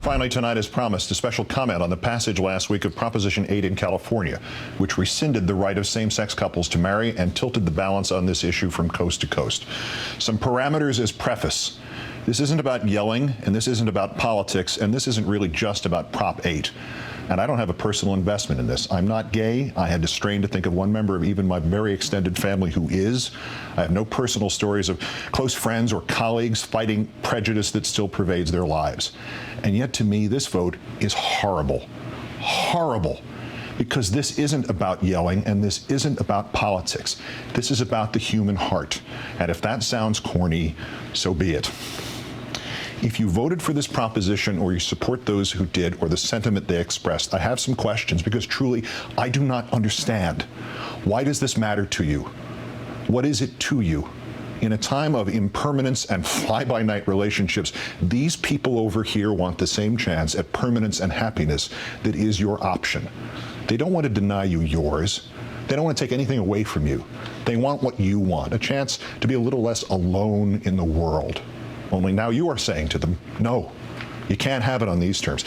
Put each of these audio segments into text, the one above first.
Finally, tonight, as promised, a special comment on the passage last week of Proposition 8 in California, which rescinded the right of same-sex couples to marry and tilted the balance on this issue from coast to coast. Some parameters as preface. This isn't about yelling, and this isn't about politics, and this isn't really just about Prop 8. And I don't have a personal investment in this. I'm not gay. I had to strain to think of one member of even my very extended family who is. I have no personal stories of close friends or colleagues fighting prejudice that still pervades their lives. And yet, to me, this vote is horrible. Horrible. Because this isn't about yelling, and this isn't about politics. This is about the human heart. And if that sounds corny, so be it. If you voted for this proposition or you support those who did or the sentiment they expressed, I have some questions because truly I do not understand. Why does this matter to you? What is it to you? In a time of impermanence and fly-by-night relationships, these people over here want the same chance at permanence and happiness that is your option. They don't want to deny you yours. They don't want to take anything away from you. They want what you want, a chance to be a little less alone in the world. Only now you are saying to them, no, you can't have it on these terms.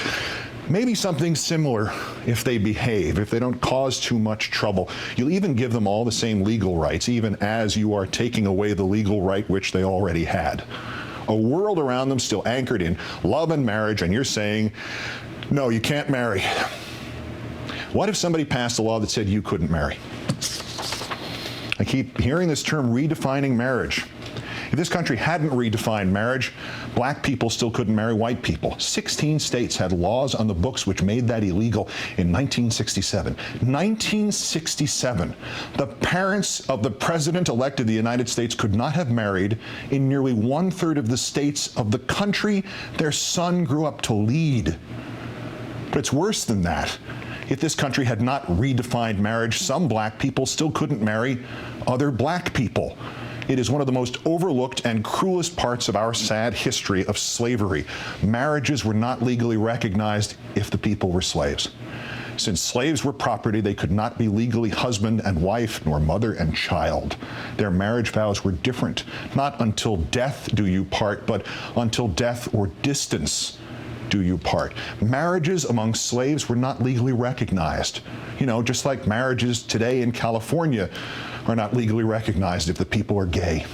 Maybe something similar if they behave, if they don't cause too much trouble. You'll even give them all the same legal rights, even as you are taking away the legal right which they already had. A world around them still anchored in love and marriage, and you're saying, no, you can't marry. What if somebody passed a law that said you couldn't marry? I keep hearing this term, redefining marriage. If this country hadn't redefined marriage, black people still couldn't marry white people. 16 states had laws on the books which made that illegal in 1967. 1967, the parents of the president-elect of the United States could not have married in nearly 1/3 of the states of the country their son grew up to lead. But it's worse than that. If this country had not redefined marriage, some black people still couldn't marry other black people. It is one of the most overlooked and cruelest parts of our sad history of slavery. Marriages were not legally recognized if the people were slaves. Since slaves were property, they could not be legally husband and wife, nor mother and child. Their marriage vows were different. Not until death do you part, but until death or distance do you part. Marriages among slaves were not legally recognized. You know, just like marriages today in California are not legally recognized if the people are gay.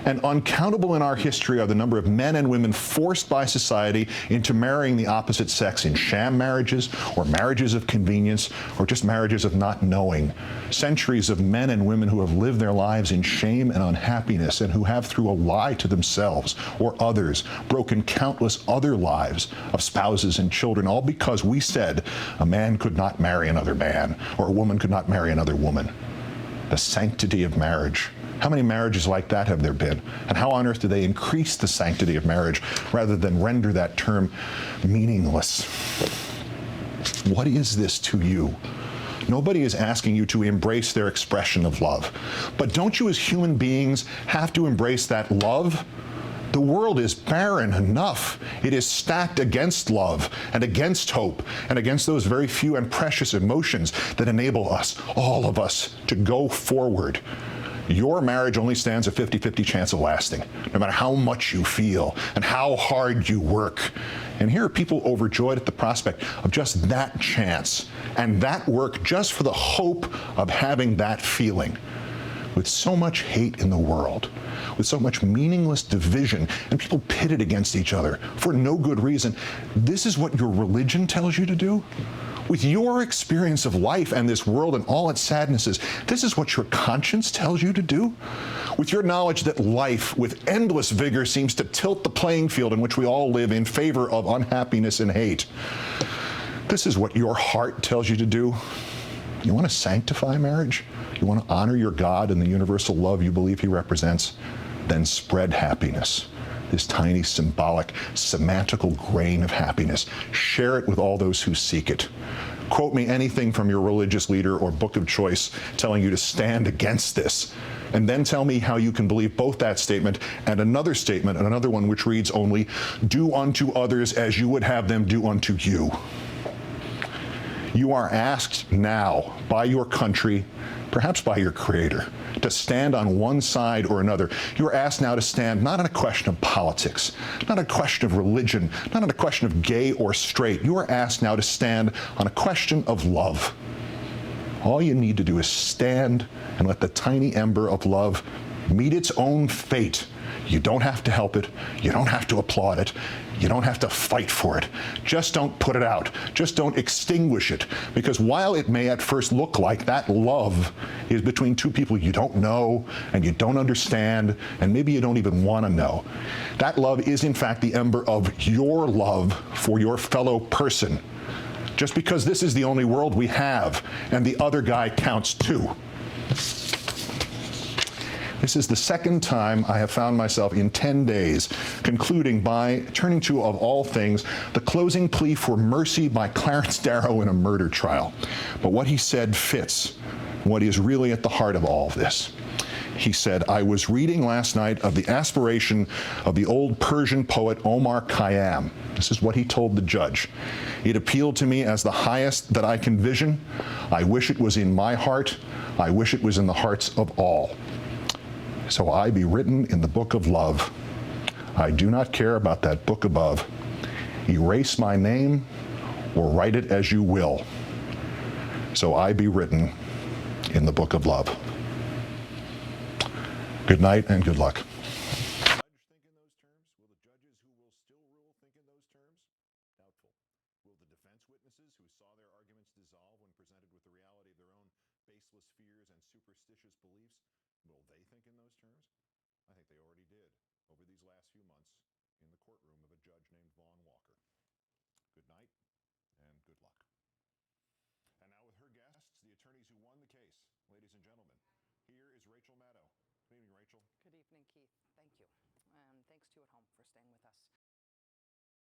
And uncountable in our history are the number of men and women forced by society into marrying the opposite sex in sham marriages or marriages of convenience or just marriages of not knowing. Centuries of men and women who have lived their lives in shame and unhappiness and who have, through a lie to themselves or others, broken countless other lives of spouses and children, all because we said a man could not marry another man or a woman could not marry another woman. The sanctity of marriage. How many marriages like that have there been? And how on earth do they increase the sanctity of marriage rather than render that term meaningless? What is this to you? Nobody is asking you to embrace their expression of love. But don't you as human beings have to embrace that love? The world is barren enough. It is stacked against love and against hope and against those very few and precious emotions that enable us, all of us, to go forward. Your marriage only stands a 50-50 chance of lasting, no matter how much you feel and how hard you work. And here are people overjoyed at the prospect of just that chance and that work just for the hope of having that feeling. With so much hate in the world, with so much meaningless division and people pitted against each other for no good reason, this is what your religion tells you to do? With your experience of life and this world and all its sadnesses, this is what your conscience tells you to do? With your knowledge that life, with endless vigor, seems to tilt the playing field in which we all live in favor of unhappiness and hate, this is what your heart tells you to do? You want to sanctify marriage? You want to honor your God and the universal love you believe he represents? Then spread happiness. This tiny symbolic, semantical grain of happiness. Share it with all those who seek it. Quote me anything from your religious leader or book of choice telling you to stand against this. And then tell me how you can believe both that statement and another statement, and another one which reads only, do unto others as you would have them do unto you. You are asked now by your country, perhaps by your Creator, to stand on one side or another. You are asked now to stand not on a question of politics, not a question of religion, not on a question of gay or straight. You are asked now to stand on a question of love. All you need to do is stand and let the tiny ember of love meet its own fate. You don't have to help it. You don't have to applaud it. You don't have to fight for it. Just don't put it out. Just don't extinguish it. Because while it may at first look like that love is between two people you don't know and you don't understand and maybe you don't even want to know, that love is in fact the ember of your love for your fellow person. Just because this is the only world we have and the other guy counts too. This is the second time I have found myself in 10 days concluding by turning to, of all things, the closing plea for mercy by Clarence Darrow in a murder trial. But what he said fits what is really at the heart of all of this. He said, I was reading last night of the aspiration of the old Persian poet Omar Khayyam. This is what he told the judge. It appealed to me as the highest that I can vision. I wish it was in my heart. I wish it was in the hearts of all. So I be written in the book of love. I do not care about that book above. Erase my name or write it as you will. So I be written in the book of love. Good night and good luck. Think in those terms? Will the judges who will still rule think in those terms? Doubtful. Will the defense witnesses who saw their arguments dissolve when presented with the reality of their own baseless fears and superstitious beliefs, will they think in those terms? I think they already did over these last few months in the courtroom of a judge named Vaughn Walker. Good night and good luck. And now with her guests, the attorneys who won the case. Ladies and gentlemen, here is Rachel Maddow. Good evening, Rachel. Good evening, Keith. Thank you. And thanks to you at home for staying with us.